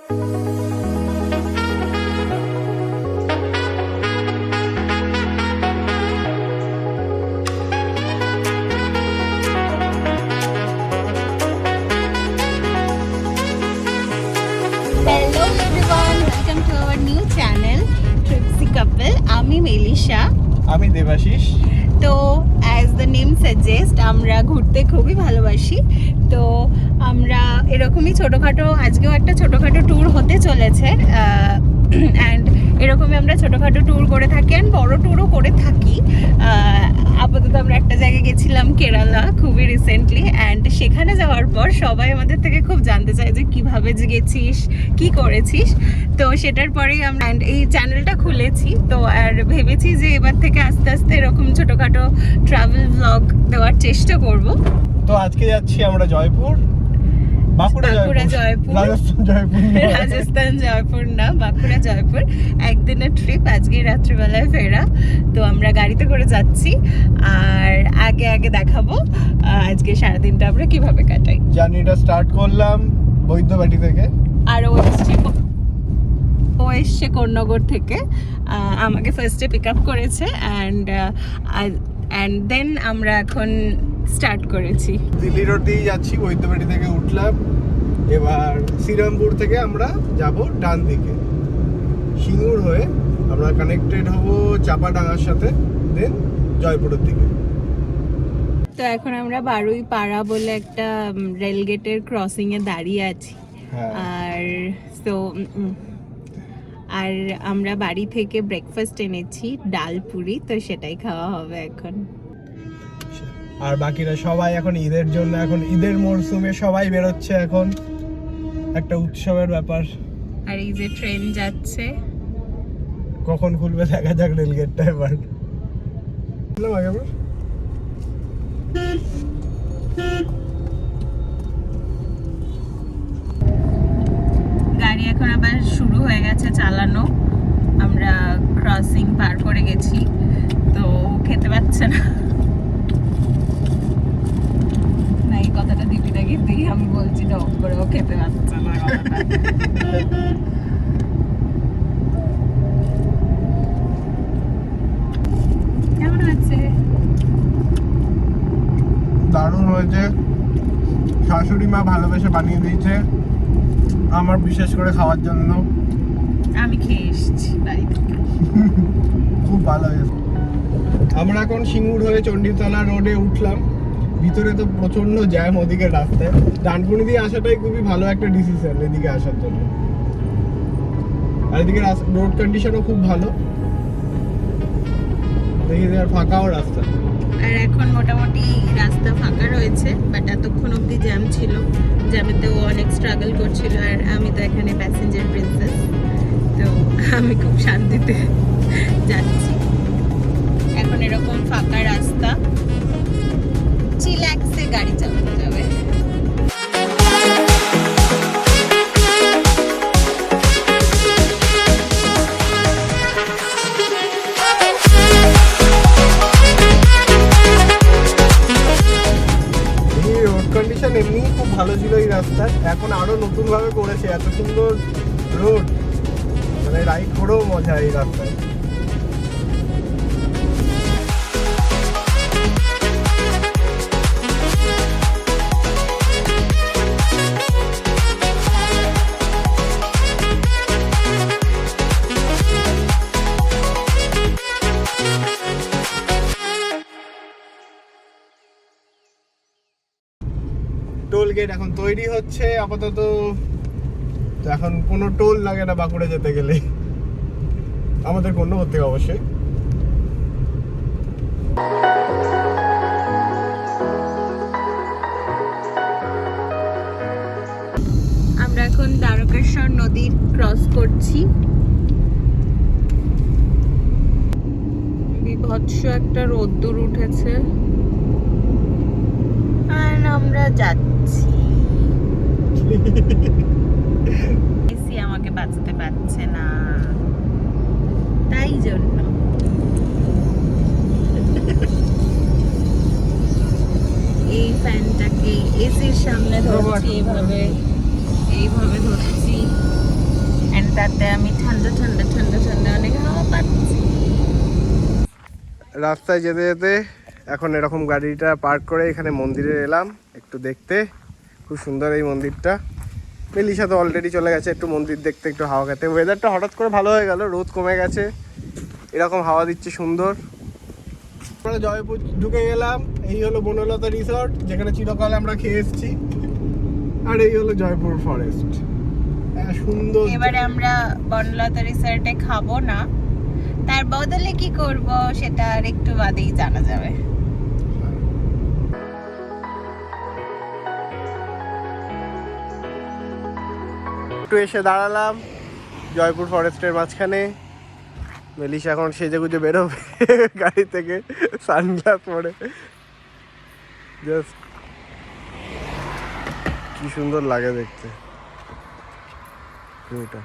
আমি মেলিশা, আমি দেবাশিস। তো অ্যাজ দ্য নেম সাজেস্ট আমরা ঘুরতে খুবই ভালোবাসি। তো আমরা এরকমই ছোটোখাটো, আজকেও একটা ছোটোখাটো ট্যুর হতে চলেছে অ্যান্ড এরকমই আমরা ছোটোখাটো ট্যুর করে থাকি অ্যান্ড বড় ট্যুরও করে থাকি। আপাতত আমরা একটা জায়গায় গেছিলাম কেরালা খুবই রিসেন্টলি, অ্যান্ড সেখানে যাওয়ার পর সবাই আমাদের থেকে খুব জানতে চায় যে কীভাবে যে গেছিস, কী করেছিস। তো সেটার পরেই আমরা এই চ্যানেলটা খুলেছি। তো আর ভেবেছি যে এবার থেকে আস্তে আস্তে এরকম ছোটোখাটো ট্রাভেল ব্লগ দেওয়ার চেষ্টা করব। তো আজকে যাচ্ছি আমরা জয়পুর, বাঁকুড়া জয়পুর, রাজস্থান জয়পুর না, বাঁকুড়া জয়পুর। একদিনের ট্রিপ, আজকে রাত্রিবেলায় ফেরা। তো আমরা গাড়িতে করে যাচ্ছি, আর আগে দেখাবো আজকে সারাদিনটা আমরা কিভাবে কাটাই। জার্নিটা স্টার্ট করলাম বৈদ্যবাটি থেকে, আর ও এসছে কোন্নগর থেকে, আমাকে ফার্স্টে পিক আপ করেছে অ্যান্ড দেন আমরা এখন স্টার্ট করেছি। দিল্লি রোড দিয়ে যাচ্ছি, বৈদ্যবাটি থেকে উঠলাম। এবার শ্রীরামপুর থেকে আমরা যাব ডান দিকে সিঙ্গুর হয়ে, আমরা কানেক্টেড হব চাপাডাঙ্গার সাথে, দেন জয়পুরের দিকে। তো এখন আমরা বারুই পাড়া বলে একটা রেলগেটের ক্রসিং এ দাঁড়িয়ে আছি। আর আমরা বাড়ি থেকে ব্রেকফাস্ট এনেছি ডাল পুরি, তো সেটাই খাওয়া হবে এখন। আর বাকিরা সবাই এখন ঈদের জন্য, এখন ঈদের মরশুমে সবাই বেরোচ্ছে, এখন একটা উৎসবের ব্যাপার। আর এই যে ট্রেন যাচ্ছে, কখন খুলবে দেখা যাক রেলগেটটা। এবার গাড়ি এখন আবার শুরু হয়ে গেছে চালানো। আমরা ক্রসিং পার করে গেছি, তো খেতে পাচ্ছে না। এই কথাটা দিদিটাকে দিই, আমি বলছি ডক করে, ও খেতে পাচ্ছে না কথাটা। কেমন আছে? দারুণ হয়েছে, শাশুড়ি মা ভালোবেসে বানিয়ে দিয়েছে আমার, বিশেষ করে খাওয়ার জন্য। আমি খেয়ে এসেছি বাড়ি থেকে, খুব ভালো হয়েছে। আমরা এখন সিঙ্গুর হয়ে চণ্ডীতলা রোডে উঠলাম। ভিতরে তো প্রচন্ড জ্যাম ওদিকে রাস্তায়, ডানকুনি দিয়ে আসাটাই খুবই ভালো একটা ডিসিশন এদিকে আসার জন্য। আর এদিকে রোড কন্ডিশনও খুব ভালো, দেখি আর ফাঁকাও রাস্তা। আর এখন মোটামুটি রাস্তা ফাঁকা রয়েছে, বাট এতক্ষণ অব্দি জ্যাম ছিল, জ্যামেতেও অনেক স্ট্রাগল করছিল। আর আমি তো এখানে প্যাসেঞ্জার প্রিন্সেস, তো আমি খুব শান্তিতে যাচ্ছি। এখন এরকম ফাঁকা রাস্তা, চিল্যাক্সে গাড়ি চালানো যাবে। এমনি খুব ভালো ছিল এই রাস্তা, এখন আরো নতুন ভাবে করেছে, এত সুন্দর রোড, মানে রাইড করেও মজা এই রাস্তায়। টোল গেট এখন তৈরি হচ্ছে আপাতত, তো এখন কোনো টোল লাগে না বাঁকুড়া যেতে গেলে, আমাদের কোন্নগর থেকে অবশ্যই। আমরা এখন দ্বারকেশ্বর নদী ক্রস করছি। বিভৎস একটা রোদ্দুর উঠেছে, আর আমরা যাচ্ছি। এসি আমাকে বাঁচাতে পারছে না, তাই জন্য এই ফ্যানটাকে এসির সামনে ধরছি, এইভাবে ধরছি। রাস্তায় যেতে যেতে এখন এরকম গাড়িটা পার্ক করে এখানে মন্দিরে এলাম একটু দেখতে। খুব সুন্দর এই মন্দিরটা। মেলিশা তো অলরেডি চলে গেছে একটু মন্দির দেখতে, একটু হাওয়া খেতে। ওয়েদারটা হঠাৎ করে ভালো হয়ে গেল, রোদ কমে গেছে, এরকম হাওয়া দিচ্ছে সুন্দর। আমরা জয়পুর ঢুকে গেলাম। এই হলো বনলতা রিসর্ট, যেখানে চিরকাল আমরা খেয়ে এসেছি। আর এই হলো জয়পুর ফরেস্ট, সুন্দর। এবারে আমরা বনলতা রিসর্টে খাবো না, তার বদলে কি করব সেটা আর একটু বাদেই জানা যাবে। একটু এসে দাঁড়ালাম জয়পুর ফরেস্টের মাঝখানে। মেলিশা এখন সেজে গুজে বেরোবে গাড়ি থেকে, সানগ্লাস পরে। জাস্ট কি সুন্দর লাগে দেখতে ভিউটা।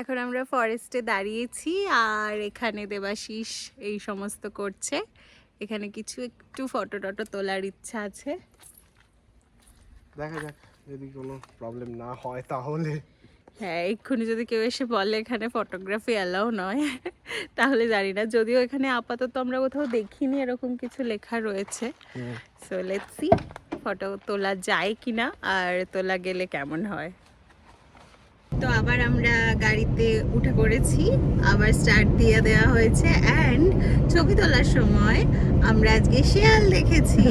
এখন আমরা ফরেস্টে দাঁড়িয়েছি আর এখানে দেবাশিস এই সমস্ত করছে। এখানে কিছু একটু ফটো টটো তোলার ইচ্ছা আছে। দেখা যাক যদি কোনো প্রবলেম না হয় তাহলে। হ্যাঁ, এক্ষুনি যদি কেউ এসে বলে এখানে ফটোগ্রাফি অ্যালাউ নয় তাহলে জানি না। যদিও এখানে আপাতত আমরা কোথাও দেখিনি এরকম কিছু লেখা রয়েছে। সো লেটস সি ফটো তোলা যায় কিনা আর তোলা গেলে কেমন হয়। তো আবার আমরা গাড়িতে উঠে পড়েছি, আবার স্টার্ট দিয়ে দেওয়া হয়েছে। অ্যান্ড ছবি তোলার সময় আমরা আজকে শিয়াল দেখেছি।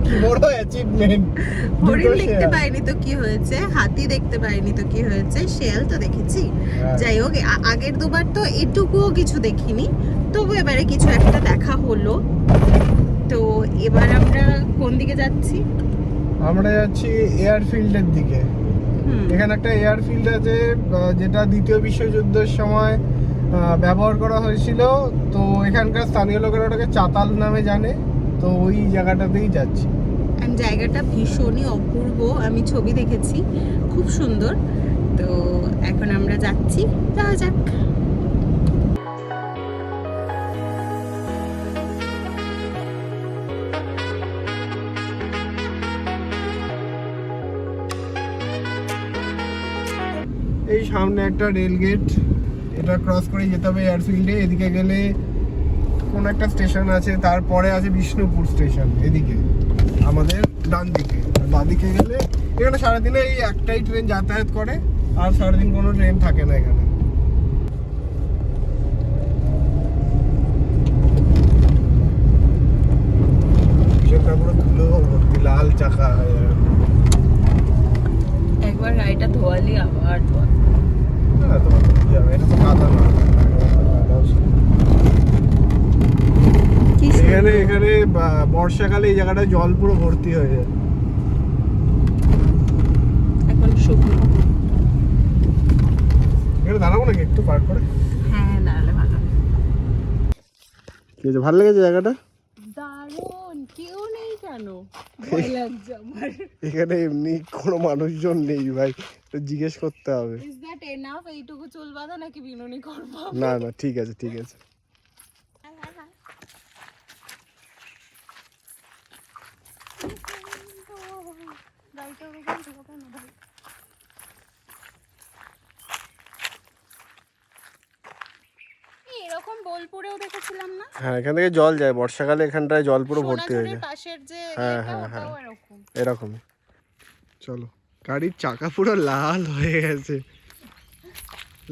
কি বড় অ্যাচিভমেন্ট! হরিণ দেখতে পাইনি তো কি হয়েছে, হাতি দেখতে পাইনি তো কি হয়েছে, শিয়াল তো দেখেছি। যাই হোক, আগের দুবার তো এটুকুও কিছু দেখিনি, তবু এবারে কিছু একটা দেখা হলো। তো এবার আমরা কোন দিকে যাচ্ছি? আমরা যাচ্ছি এয়ারফিল্ডের দিকে। এখানে একটা এয়ারফিল্ড আছে যেটা দ্বিতীয় বিশ্বযুদ্ধের সময় ব্যবহার করা হয়েছিল। তো এখানকার স্থানীয় লোকেরা ওটাকে চাতাল নামে জানে। তো ওই জায়গাটাতেই যাচ্ছি। জায়গাটা ভীষণই অপূর্ব, আমি ছবি দেখেছি, খুব সুন্দর। তো এখন আমরা যাচ্ছি, যাওয়া যাক। এই সামনে একটা রেল গেট, এটা ক্রস করে যেতে হবে এয়ারফিল্ডে। এদিকে গেলে কোন একটা স্টেশন আছে, তারপরে আছে বিষ্ণুপুর স্টেশন। এদিকে আমাদের ডান দিকে, আর বাঁদিকে গেলে এখানে সারাদিনে এই একটাই ট্রেন যাতায়াত করে, আর সারাদিন কোনো ট্রেন থাকে না এখানে। পুরো ধুলো ভর্তি, লাল চাকা। একবার গাড়িটা ধোয়ালি আবার ধোয়া। এখানে বর্ষাকালে এই জায়গাটা জল পুরো ভর্তি হয়ে যায়। এখন শুকনো। এখানে দাঁড়াবো নাকি একটু পার্ক করে? হ্যাঁ, দাঁড়ালে ভালো। ঠিক আছে, ভালো লেগেছে জায়গাটা? দারুণ, কেউ নেই কেন? ভয় লাগছে আমার। এখানে এমনি কোনো মানুষজন নেই ভাই, তো জিজ্ঞেস করতে হবে। Is that enough? এইটুকু চুল বাঁধা নাকি বিনুনি করব? না না, ঠিক আছে ঠিক আছে। এরকম বোলপুরেও দেখেছিলাম না? হ্যাঁ, এখান থেকে জল যায় বর্ষাকালে, এখানটায় জল পুরো ভর্তি হয়ে যায়। পাশের যে হ্যাঁ হ্যাঁ হ্যাঁ, এরকমই। চলো, গাড়ির চাকা পুরো লাল হয়ে গেছে,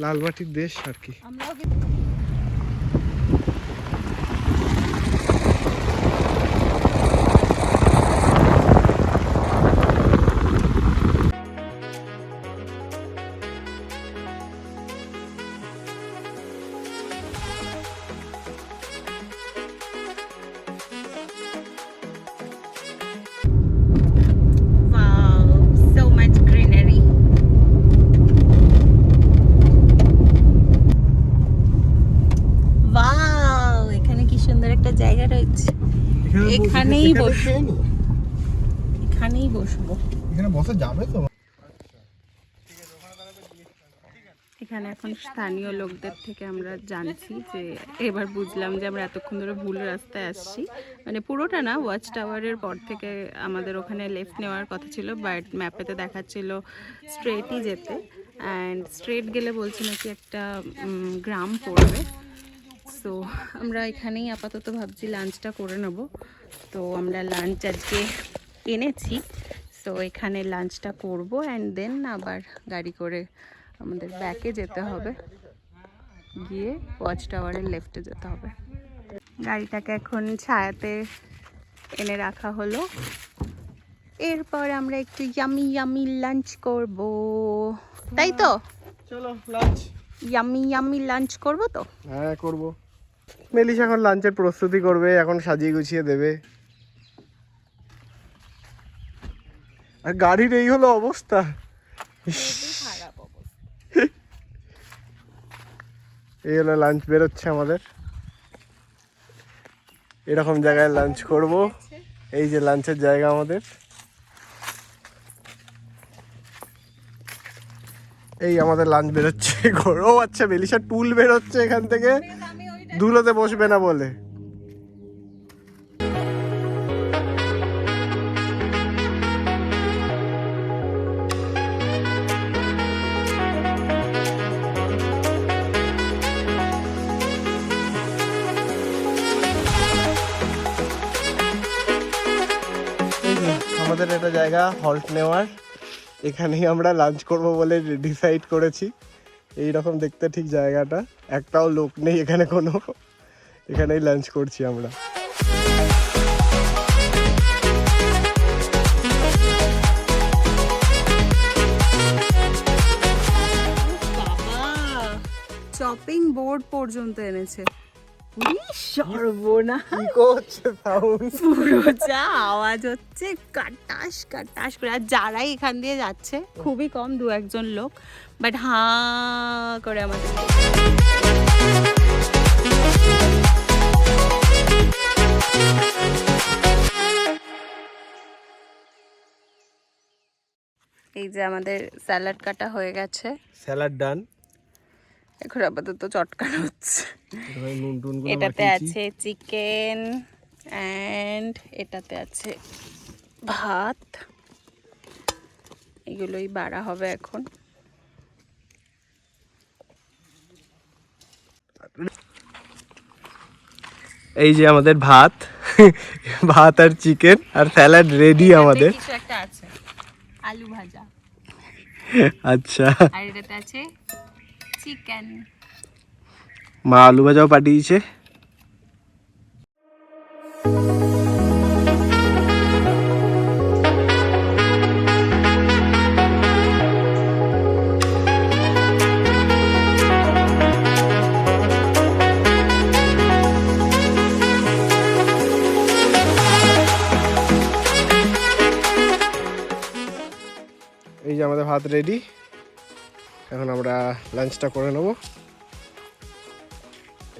লাল মাটির দেশ আর কি। আমরাও জায়গা রয়েছে, এখানেই বসবো। এখানেই বসবো। এখানে বসা যাবে তো? এখানে এখন স্থানীয় লোকদের থেকে আমরা জানছি যে, এবার বুঝলাম যে আমরা এতক্ষণ ধরে ভুল রাস্তায় আসছি। মানে পুরোটা না, ওয়াচ টাওয়ারের পর থেকে আমাদের ওখানে লেফট নেওয়ার কথা ছিল, বাট ম্যাপেতে দেখাচ্ছিল স্ট্রেটই যেতে। অ্যান্ড স্ট্রেট গেলে বলছে নাকি একটা গ্রাম পড়বে। সো আমরা এখানেই আপাতত ভাবছি লাঞ্চটা করে নেব। তো আমরা লাঞ্চ আজকে এনেছি, সো এখানে লাঞ্চটা করব অ্যান্ড দেন আবার গাড়ি করে আমাদের ব্যাকে যেতে হবে, গিয়ে ওয়াচ টাওয়ারের লেফটে যেতে হবে। গাড়িটাকে এখন ছায়াতে এনে রাখা হলো, এরপর আমরা একটু ইয়ামি ইয়ামি লাঞ্চ করব, তাই তো? চলো লাঞ্চ, ইয়ামি ইয়ামি লাঞ্চ করব তো। হ্যাঁ করব। মেলিশ এখন লাঞ্চের প্রস্তুতি করবে, এখন সাজিয়ে গুছিয়ে দেবে। আর গাড়ির এই হলো অবস্থা, খারাপ অবস্থা। এই হলো লাঞ্চ বেরোচ্ছে আমাদের, এরকম জায়গায় লাঞ্চ করব। এই যে লাঞ্চের জায়গা আমাদের, এই আমাদের লাঞ্চ বেরোচ্ছে। ও আচ্ছা, মেলিশার টুল বেরোচ্ছে এখান থেকে, ধুলোতে বসবে না বলে। আমাদের একটা জায়গা হল্ট নেওয়ার, এখানেই আমরা লাঞ্চ করব বলে ডিসাইড করেছি। এই রকম দেখতে ঠিক জায়গাটা, একটাও লোক নেই এখানে কোনো, এখানেই লাঞ্চ করছি আমরা। চপিং বোর্ড পর্যন্ত এনেছে। সর্বনা, কি করছে সাউন্ড, পুরো যা আওয়াজ হচ্ছে কাটাস কাটাস করে। আর যারাই এখান দিয়ে যাচ্ছে খুবই কম, 2-1 লোক, বাট হাঁ করে আমাদের। এই যে আমাদের স্যালাড কাটা হয়ে গেছে, স্যালাড ডান। এখন আপাতত চটকানো হচ্ছে। এটাতে আছে চিকেন অ্যান্ড এটাতে আছে ভাত, এগুলোই বাড়া হবে এখন। এই যে আমাদের ভাত, ভাত আর চিকেন আর স্যালাড রেডি আমাদের। কিছু একটা আছে, আলু ভাজা। আচ্ছা, আর এটাতে আছে চিকেন। মা আলু ভাজাও পাঠিয়েছে। এই যে আমাদের ভাত রেডি, এখন আমরা লাঞ্চটা করে নেব।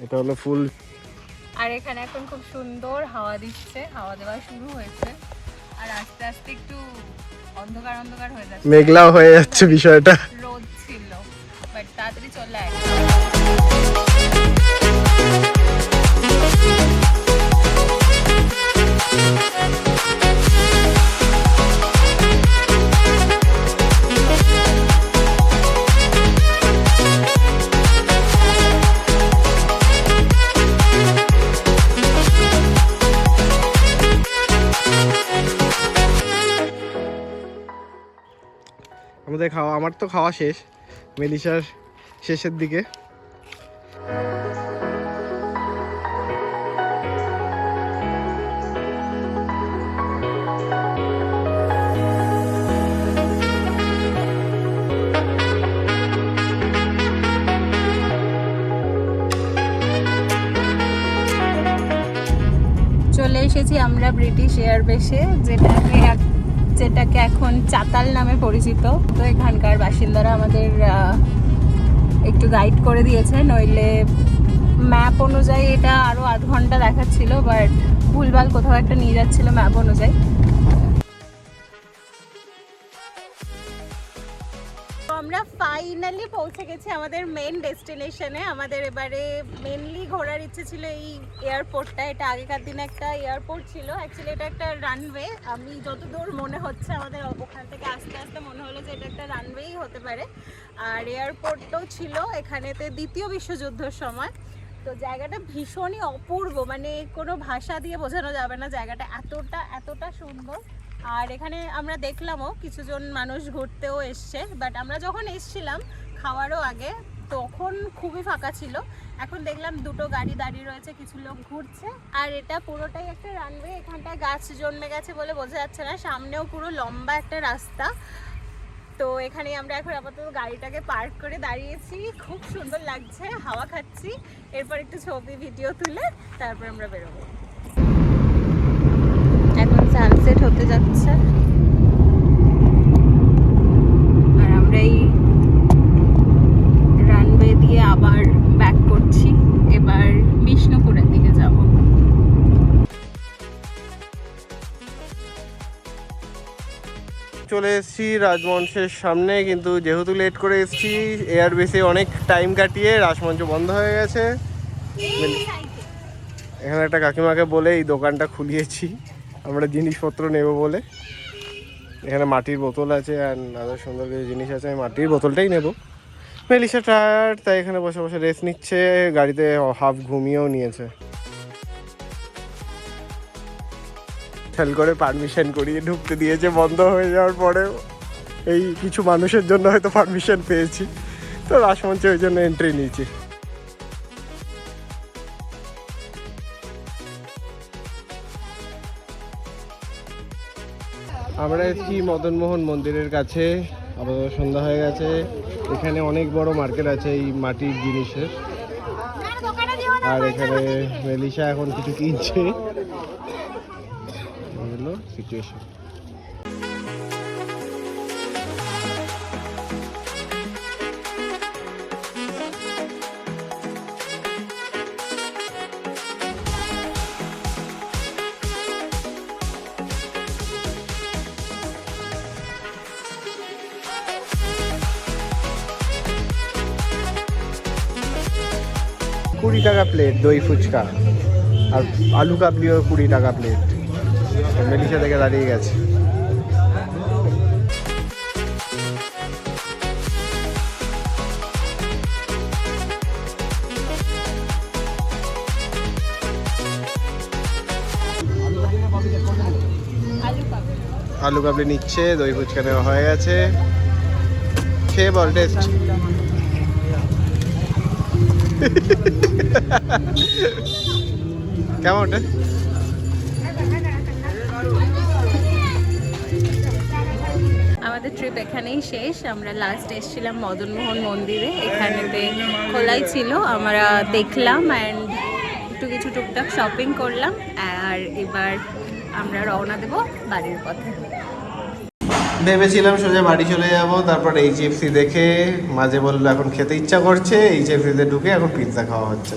এটা হলো ফুল। আর এখানে এখন খুব সুন্দর হাওয়া দিচ্ছে, হাওয়া দেওয়া শুরু হয়েছে, আর আস্তে আস্তে একটু অন্ধকার অন্ধকার হয়ে যাচ্ছে, মেঘলাও হয়ে যাচ্ছে বিষয়টা। রোদ ছিল বাট তাড়াতাড়ি চলে আসে। আমাদের খাওয়া, আমার তো খাওয়া শেষ, মেলিশার শেষের দিকে। চলে এসেছি আমরা ব্রিটিশ এয়ারবেসে, যেটাকে এখন চাতাল নামে পরিচিত। তো এখানকার বাসিন্দারা আমাদের একটু গাইড করে দিয়েছে, নইলে ম্যাপ অনুযায়ী এটা আরও আধ ঘন্টা দেখাচ্ছিল, বাট ভুলভাল কোথাও একটা নিয়ে যাচ্ছিল ম্যাপ অনুযায়ী। আমরা ফাইনালি পৌঁছে গেছি আমাদের মেন ডেস্টিনেশনে। আমাদের এবারে মেনলি ঘোরার ইচ্ছে ছিল এই এয়ারপোর্টটা। এটা আগেকার দিনে একটা এয়ারপোর্ট ছিল, অ্যাকচুয়ালি এটা একটা রানওয়ে। আমি যতদূর মনে হচ্ছে আমাদের ওখান থেকে আস্তে আস্তে মনে হলো যে এটা একটা রানওয়েই হতে পারে। আর এয়ারপোর্টটাও ছিল এখানেতে দ্বিতীয় বিশ্বযুদ্ধের সময়। তো জায়গাটা ভীষণই অপূর্ব, মানে কোনো ভাষা দিয়ে বোঝানো যাবে না, জায়গাটা এতটা সুন্দর। আর এখানে আমরা দেখলামও কিছুজন মানুষ ঘুরতেও এসছে, বাট আমরা যখন এসছিলাম খাওয়ারও আগে তখন খুবই ফাঁকা ছিল। এখন দেখলাম দুটো গাড়ি দাঁড়িয়ে রয়েছে, কিছু লোক ঘুরছে। আর এটা পুরোটাই একটা রানওয়ে, এখানটায় গাছ জন্মে গেছে বলে বোঝা যাচ্ছে না, সামনেও পুরো লম্বা একটা রাস্তা। তো এখানে আমরা এখন আপাতত গাড়িটাকে পার্ক করে দাঁড়িয়েছি, খুব সুন্দর লাগছে, হাওয়া খাচ্ছি। এরপর একটু ছবি ভিডিও তুলে তারপর আমরা বেরোবো। এখন সানসেট হতে যাচ্ছে আর আমরা এই রানওয়ে দিয়ে আবার ব্যাক করছি, এবার বিষ্ণুপুরের দিকে যাব। চলে এসেছি রাজমঞ্চের সামনে, কিন্তু যেহেতু লেট করে এসেছি এয়ারবেসে অনেক টাইম কাটিয়ে রাজমঞ্চ বন্ধ হয়ে গেছে। এখানে একটা কাকিমাকে বলে এই দোকানটা খুলিয়েছি আমরা জিনিসপত্র নেব বলে। এখানে মাটির বোতল আছে আর আরও সুন্দর কিছু জিনিস আছে, আমি মাটির বোতলটাই নেব। মেলিসা টায়ার্ড, তাই এখানে বসে বসে রেস্ট নিচ্ছে, গাড়িতে হাফ ঘুমিয়েও নিয়েছে। খেয়াল করে পারমিশন করিয়ে ঢুকতে দিয়েছে বন্ধ হয়ে যাওয়ার পরেও। এই কিছু মানুষের জন্য হয়তো পারমিশন পেয়েছি, তো রাজমঞ্চে ওই জন্য এন্ট্রি নিয়েছি। আমরা এসেছি মদনমোহন মন্দিরের কাছে, আপাতত সন্ধ্যা হয়ে গেছে। এখানে অনেক বড় মার্কেট আছে এই মাটির জিনিসের। আর এখানে মেলিসা এখন কিছু কিনছে, সিচুয়েশন। $20 প্লেট দই ফুচকা, আর আলু কাবলিও $20 প্লেট। মেলিসা থেকে দাঁড়িয়ে গেছে। আলু কাবলি নিচ্ছে, দই ফুচকা নেওয়া হয়ে গেছে। খেয়ে বল টেস্ট। কেমন টেস্ট? আমাদের ট্রিপ এখানেই শেষ। আমরা লাস্ট এসেছিলাম মদনমোহন মন্দিরে, এখানেতে খোলাই ছিল, আমরা দেখলাম অ্যান্ড একটু কিছু টুকটাক শপিং করলাম। আর এবার আমরা রওনা দেব বাড়ির পথে। ভেবেছিলাম সোজা বাড়ি চলে যাব, তারপর HFC দেখে মাঝে বললো এখন খেতে ইচ্ছা করছে, HFCতে ঢুকে এখন পিৎজা খাওয়া হচ্ছে।